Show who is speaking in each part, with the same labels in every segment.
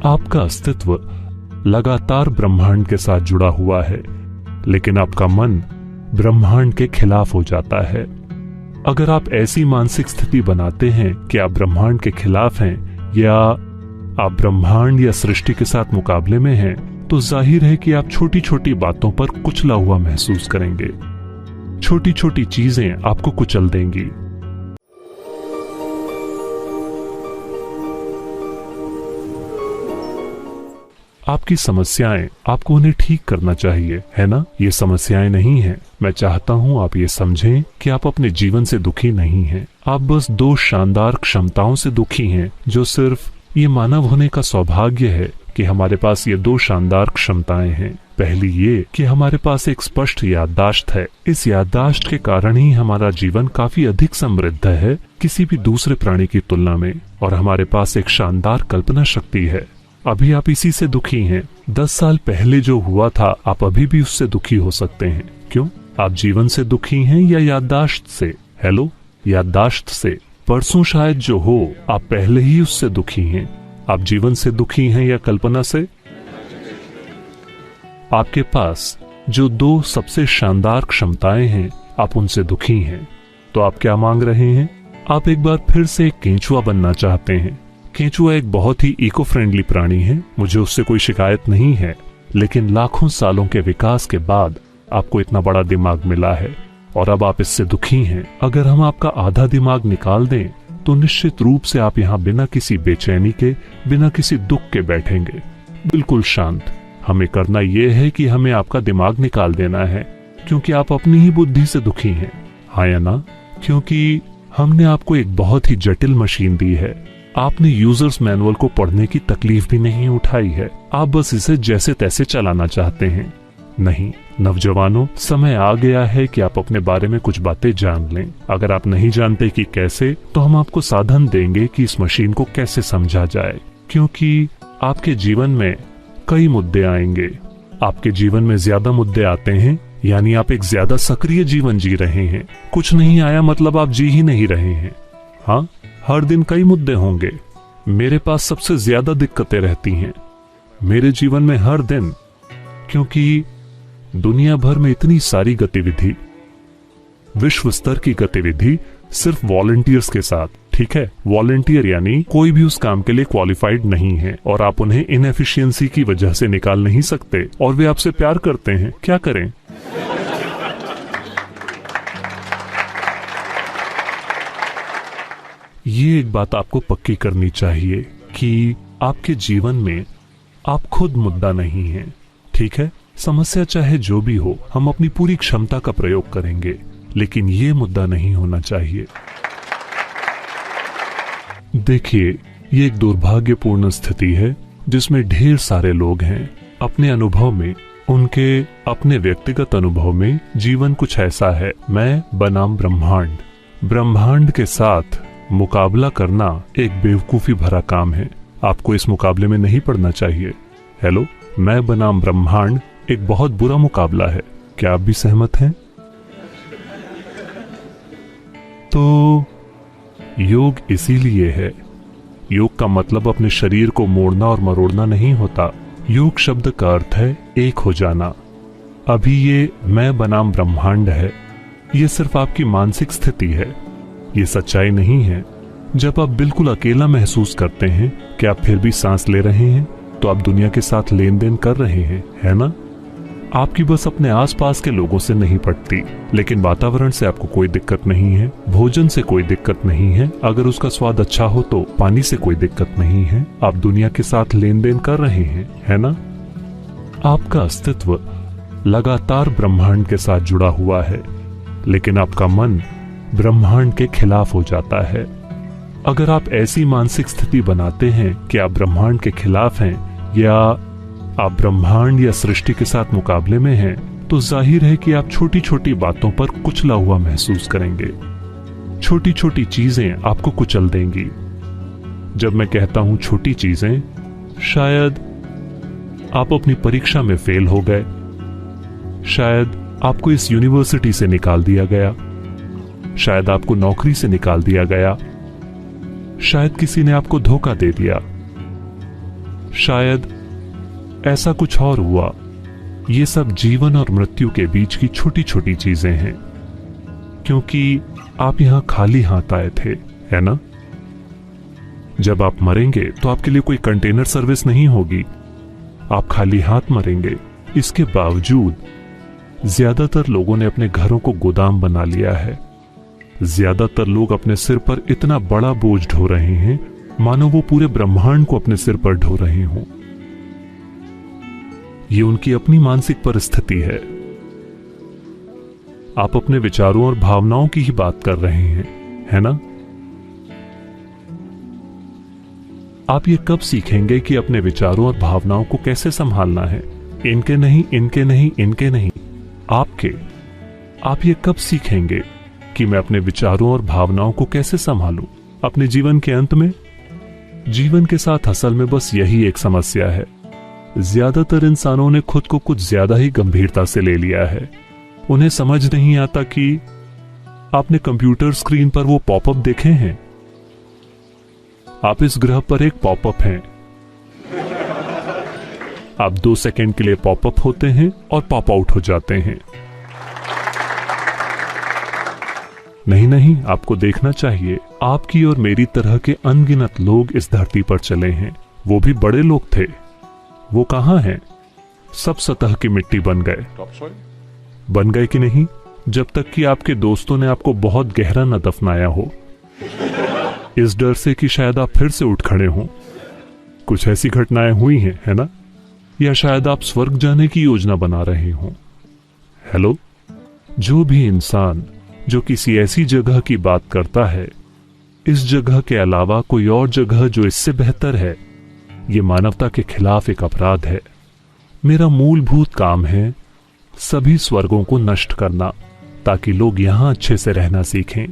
Speaker 1: आपका अस्तित्व लगातार ब्रह्मांड के साथ जुड़ा हुआ है, लेकिन आपका मन ब्रह्मांड के खिलाफ हो जाता है। अगर आप ऐसी मानसिक स्थिति बनाते हैं कि आप ब्रह्मांड के खिलाफ हैं या आप ब्रह्मांड या सृष्टि के साथ मुकाबले में हैं, तो जाहिर है कि आप छोटी छोटी बातों पर कुचला हुआ महसूस करेंगे। छोटी छोटी चीजें आपको कुचल देंगी। आपकी समस्याएं, आपको उन्हें ठीक करना चाहिए, है ना? ये समस्याएं नहीं हैं। मैं चाहता हूं आप ये समझें कि आप अपने जीवन से दुखी नहीं हैं। आप बस दो शानदार क्षमताओं से दुखी हैं, जो सिर्फ ये मानव होने का सौभाग्य है कि हमारे पास ये दो शानदार क्षमताएं हैं। पहली ये कि हमारे पास एक स्पष्ट याददाश्त है। इस याददाश्त के कारण ही हमारा जीवन काफी अधिक समृद्ध है किसी भी दूसरे प्राणी की तुलना में, और हमारे पास एक शानदार कल्पना शक्ति है। अभी आप इसी से दुखी हैं। 10 साल पहले जो हुआ था, आप अभी भी उससे दुखी हो सकते हैं। क्यों? आप जीवन से दुखी हैं या याददाश्त से? हेलो, याददाश्त से। परसों शायद जो हो, आप पहले ही उससे दुखी हैं। आप जीवन से दुखी हैं या कल्पना से? आपके पास जो दो सबसे शानदार क्षमताएं हैं, आप उनसे दुखी हैं। तो आप क्या मांग रहे हैं? आप एक बार फिर से एक केंचुआ बनना चाहते हैं। केंचुआ एक बहुत ही इको फ्रेंडली प्राणी है, मुझे उससे कोई शिकायत नहीं है, लेकिन लाखों सालों के विकास के बाद आपको इतना बड़ा दिमाग मिला है और अब आप इससे दुखी हैं। अगर हम आपका आधा दिमाग निकाल दें तो निश्चित रूप से आप यहाँ बिना किसी बेचैनी के, बिना किसी दुख के बैठेंगे, बिल्कुल शांत। हमें करना यह है कि हमें आपका दिमाग निकाल देना है, क्योंकि आप अपनी ही बुद्धि से दुखी हैं। हाँ या ना? क्योंकि हमने आपको एक बहुत ही जटिल मशीन दी है। आपने यूजर्स मैनुअल को पढ़ने की तकलीफ भी नहीं उठाई है। आप बस इसे जैसे तैसे चलाना चाहते हैं। नहीं नौजवानों, समय आ गया है कि आप अपने बारे में कुछ बातें जान लें। अगर आप नहीं जानते कि कैसे, तो हम आपको साधन देंगे कि इस मशीन को कैसे समझा जाए। क्योंकि आपके जीवन में कई मुद्दे आएंगे। आपके जीवन में ज्यादा मुद्दे आते हैं, यानी आप एक ज्यादा सक्रिय जीवन जी रहे हैं। कुछ नहीं आया मतलब आप जी ही नहीं रहे हैं। हाँ, हर दिन कई मुद्दे होंगे। मेरे पास सबसे ज्यादा दिक्कतें रहती हैं मेरे जीवन में हर दिन, क्योंकि दुनिया भर में इतनी सारी गतिविधि, विश्व स्तर की गतिविधि सिर्फ वॉलंटियर्स के साथ। ठीक है, वॉलंटियर यानी कोई भी उस काम के लिए क्वालिफाइड नहीं है और आप उन्हें इनएफिशिएंसी की वजह से निकाल नहीं सकते, और वे आपसे प्यार करते हैं। क्या करें? ये एक बात आपको पक्की करनी चाहिए कि आपके जीवन में आप खुद मुद्दा नहीं हैं। ठीक है, समस्या चाहे जो भी हो, हम अपनी पूरी क्षमता का प्रयोग करेंगे, लेकिन ये मुद्दा नहीं होना चाहिए। देखिए, ये एक दुर्भाग्यपूर्ण स्थिति है जिसमें ढेर सारे लोग हैं। अपने अनुभव में, उनके अपने व्यक्तिगत अनुभव में, जीवन कुछ ऐसा है। मैं बनाम ब्रह्मांड, ब्रह्मांड के साथ मुकाबला करना एक बेवकूफी भरा काम है। आपको इस मुकाबले में नहीं पड़ना चाहिए। हेलो, मैं बनाम ब्रह्मांड एक बहुत बुरा मुकाबला है। क्या आप भी सहमत हैं? तो योग इसीलिए है। योग का मतलब अपने शरीर को मोड़ना और मरोड़ना नहीं होता। योग शब्द का अर्थ है एक हो जाना। अभी ये मैं बनाम ब्रह्मांड है, ये सिर्फ आपकी मानसिक स्थिति है, ये सच्चाई नहीं है। जब आप बिल्कुल अकेला महसूस करते हैं कि आप फिर भी सांस ले रहे हैं, तो आप दुनिया के साथ लेन देन कर रहे हैं, है ना? आपकी बस अपने आसपास के लोगों से नहीं पड़ती, लेकिन वातावरण से आपको कोई दिक्कत नहीं है, भोजन से कोई दिक्कत नहीं है, अगर उसका स्वाद अच्छा हो तो पानी से कोई दिक्कत नहीं है। आप दुनिया के साथ लेन देन कर रहे हैं, है ना? आपका अस्तित्व लगातार ब्रह्मांड के साथ जुड़ा हुआ है, लेकिन आपका मन ब्रह्मांड के खिलाफ हो जाता है। अगर आप ऐसी मानसिक स्थिति बनाते हैं कि आप ब्रह्मांड के खिलाफ हैं या आप ब्रह्मांड या सृष्टि के साथ मुकाबले में हैं, तो जाहिर है कि आप छोटी छोटी बातों पर कुचला हुआ महसूस करेंगे। छोटी छोटी चीजें आपको कुचल देंगी। जब मैं कहता हूं छोटी चीजें, शायद आप अपनी परीक्षा में फेल हो गए, शायद आपको इस यूनिवर्सिटी से निकाल दिया गया, शायद आपको नौकरी से निकाल दिया गया, शायद किसी ने आपको धोखा दे दिया, शायद ऐसा कुछ और हुआ। ये सब जीवन और मृत्यु के बीच की छोटी छोटी चीजें हैं, क्योंकि आप यहां खाली हाथ आए थे, है ना? जब आप मरेंगे तो आपके लिए कोई कंटेनर सर्विस नहीं होगी, आप खाली हाथ मरेंगे। इसके बावजूद ज्यादातर लोगों ने अपने घरों को गोदाम बना लिया है। ज्यादातर लोग अपने सिर पर इतना बड़ा बोझ ढो रहे हैं मानो वो पूरे ब्रह्मांड को अपने सिर पर ढो रहे हों। ये उनकी अपनी मानसिक परिस्थिति है। आप अपने विचारों और भावनाओं की ही बात कर रहे हैं, है ना? आप ये कब सीखेंगे कि अपने विचारों और भावनाओं को कैसे संभालना है? इनके नहीं, इनके नहीं, इनके नहीं, आपके। आप ये कब सीखेंगे कि मैं अपने विचारों और भावनाओं को कैसे संभालूं अपने जीवन के अंत में? जीवन के साथ असल में बस यही एक समस्या है। ज्यादातर इंसानों ने खुद को कुछ ज्यादा ही गंभीरता से ले लिया है। उन्हें समझ नहीं आता कि आपने कंप्यूटर स्क्रीन पर वो पॉपअप देखे हैं। आप इस ग्रह पर एक पॉपअप हैं। आप 2 सेकंड के लिए पॉपअप होते हैं और पॉप आउट हो जाते हैं। नहीं नहीं, आपको देखना चाहिए, आपकी और मेरी तरह के अनगिनत लोग इस धरती पर चले हैं। वो भी बड़े लोग थे। वो कहां हैं? सब सतह की मिट्टी बन गए। बन गए कि नहीं? जब तक कि आपके दोस्तों ने आपको बहुत गहरा न दफनाया हो, इस डर से कि शायद आप फिर से उठ खड़े हों। कुछ ऐसी घटनाएं हुई हैं, है ना? या शायद आप स्वर्ग जाने की योजना बना रहे हों। हेलो, जो भी इंसान जो किसी ऐसी जगह की बात करता है, इस जगह के अलावा कोई और जगह जो इससे बेहतर है, ये मानवता के खिलाफ एक अपराध है। मेरा मूलभूत काम है सभी स्वर्गों को नष्ट करना, ताकि लोग यहां अच्छे से रहना सीखें।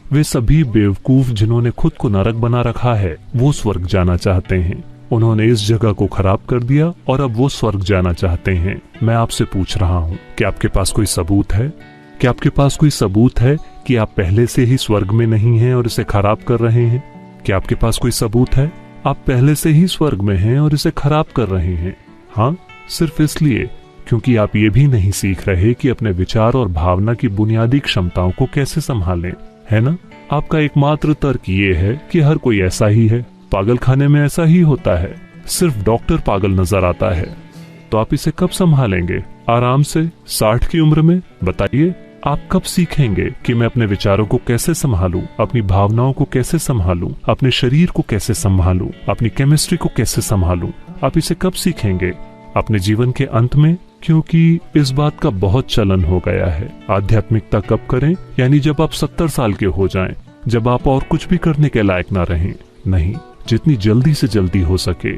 Speaker 1: वे सभी बेवकूफ जिन्होंने खुद को नरक बना रखा है, वो स्वर्ग जाना चाहते हैं। उन्होंने इस जगह को खराब कर दिया और अब वो स्वर्ग जाना चाहते हैं। मैं आपसे पूछ रहा हूं कि आपके पास कोई सबूत है? क्या आपके पास कोई सबूत है कि आप पहले से ही स्वर्ग में नहीं हैं और इसे खराब कर रहे हैं? क्या आपके पास कोई सबूत है आप पहले से ही स्वर्ग में हैं और इसे खराब कर रहे हैं? हाँ, सिर्फ इसलिए क्योंकि आप ये भी नहीं सीख रहे कि अपने विचार और भावना की बुनियादी क्षमताओं को कैसे संभालें, है ना? आपका एकमात्र तर्क ये है कि हर कोई ऐसा ही है, पागल खाने में ऐसा ही होता है, सिर्फ डॉक्टर पागल नजर आता है। तो आप इसे कब संभालेंगे? आराम से 60 की उम्र में? बताइए, आप कब सीखेंगे कि मैं अपने विचारों को कैसे संभालूं, अपनी भावनाओं को कैसे संभालूं, अपने शरीर को कैसे संभालूं, अपनी केमिस्ट्री को कैसे संभालूं? आप इसे कब सीखेंगे? अपने जीवन के अंत में? क्योंकि इस बात का बहुत चलन हो गया है। आध्यात्मिकता कब करें? यानी जब आप 70 साल के हो जाएं, जब आप और कुछ भी करने के लायक ना रहें। नहीं, जितनी जल्दी से जल्दी हो सके।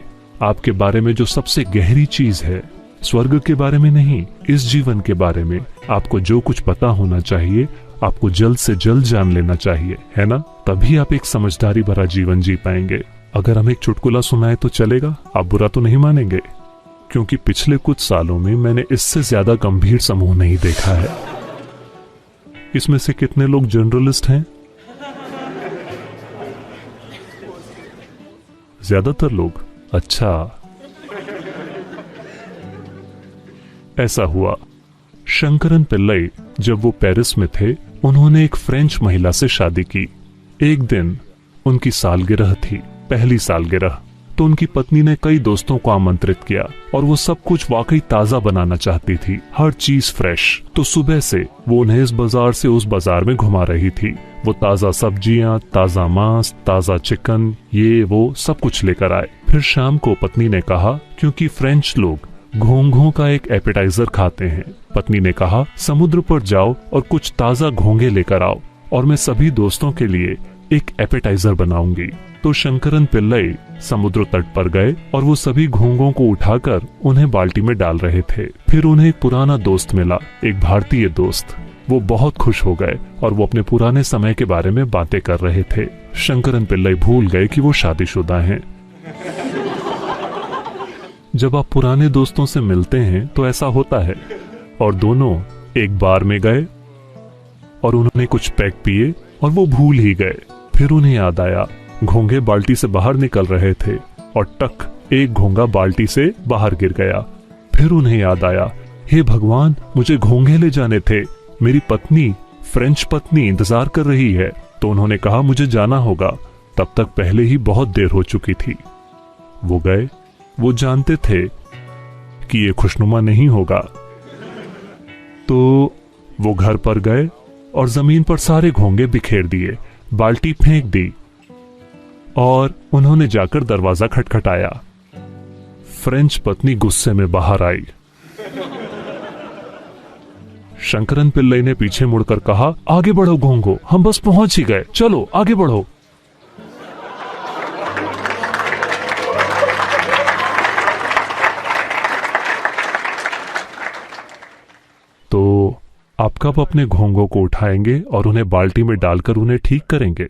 Speaker 1: आपके बारे में जो सबसे गहरी चीज है, स्वर्ग के बारे में नहीं, इस जीवन के बारे में आपको जो कुछ पता होना चाहिए, आपको जल्द से जल्द जान लेना चाहिए, है ना? तभी आप एक समझदारी भरा जीवन जी पाएंगे। अगर हम एक चुटकुला सुनाए तो चलेगा? आप बुरा तो नहीं मानेंगे? क्योंकि पिछले कुछ सालों में मैंने इससे ज्यादा गंभीर समूह नहीं देखा है। इसमें से कितने लोग जर्नलिस्ट हैं? ज्यादातर लोग। अच्छा, ऐसा हुआ। शंकरन पिल्लई जब वो पेरिस में थे, उन्होंने एक फ्रेंच महिला से शादी की। एक दिन उनकी सालगिरह थी, पहली सालगिरह। तो उनकी पत्नी ने कई दोस्तों को आमंत्रित किया और वो सब कुछ वाकई ताजा बनाना चाहती थी, हर चीज फ्रेश। तो सुबह से वो उन्हें इस बाजार से उस बाजार में घुमा रही थी। वो ताजा सब्जियां, ताजा मांस, ताजा चिकन, ये वो सब कुछ लेकर आए। फिर शाम को पत्नी ने कहा, क्योंकि फ्रेंच लोग घोंघों का एक एपेटाइजर खाते हैं, पत्नी ने कहा समुद्र पर जाओ और कुछ ताजा घोंघे लेकर आओ और मैं सभी दोस्तों के लिए एक एपेटाइजर बनाऊंगी। तो शंकरन पिल्लई समुद्र तट पर गए और वो सभी घोंघों को उठाकर उन्हें बाल्टी में डाल रहे थे। फिर उन्हें एक पुराना दोस्त मिला, एक भारतीय दोस्त। वो बहुत खुश हो गए और वो अपने पुराने समय के बारे में बातें कर रहे थे। शंकरन पिल्लई भूल गए कि वो शादीशुदा हैं। जब आप पुराने दोस्तों से मिलते हैं तो ऐसा होता है। और दोनों एक बार में गए और उन्होंने कुछ पैक पिए और वो भूल ही गए। फिर उन्हें याद आया, घोंघे बाल्टी से बाहर निकल रहे थे और टक एक घोंगा बाल्टी से बाहर गिर गया। फिर उन्हें याद आया, हे भगवान, मुझे घोंगे ले जाने थे, मेरी पत्नी, फ्रेंच पत्नी इंतजार कर रही है। तो उन्होंने कहा मुझे जाना होगा, तब तक पहले ही बहुत देर हो चुकी थी। वो गए। वो जानते थे कि ये खुशनुमा नहीं होगा, तो वो घर पर गए और जमीन पर सारे घोंगे बिखेर दिए, बाल्टी फेंक दी और उन्होंने जाकर दरवाजा खटखटाया। फ्रेंच पत्नी गुस्से में बाहर आई। शंकरन पिल्लई ने पीछे मुड़कर कहा, आगे बढ़ो घोंगो, हम बस पहुंच ही गए, चलो आगे बढ़ो। तो आप कब अपने घोंगों को उठाएंगे और उन्हें बाल्टी में डालकर उन्हें ठीक करेंगे?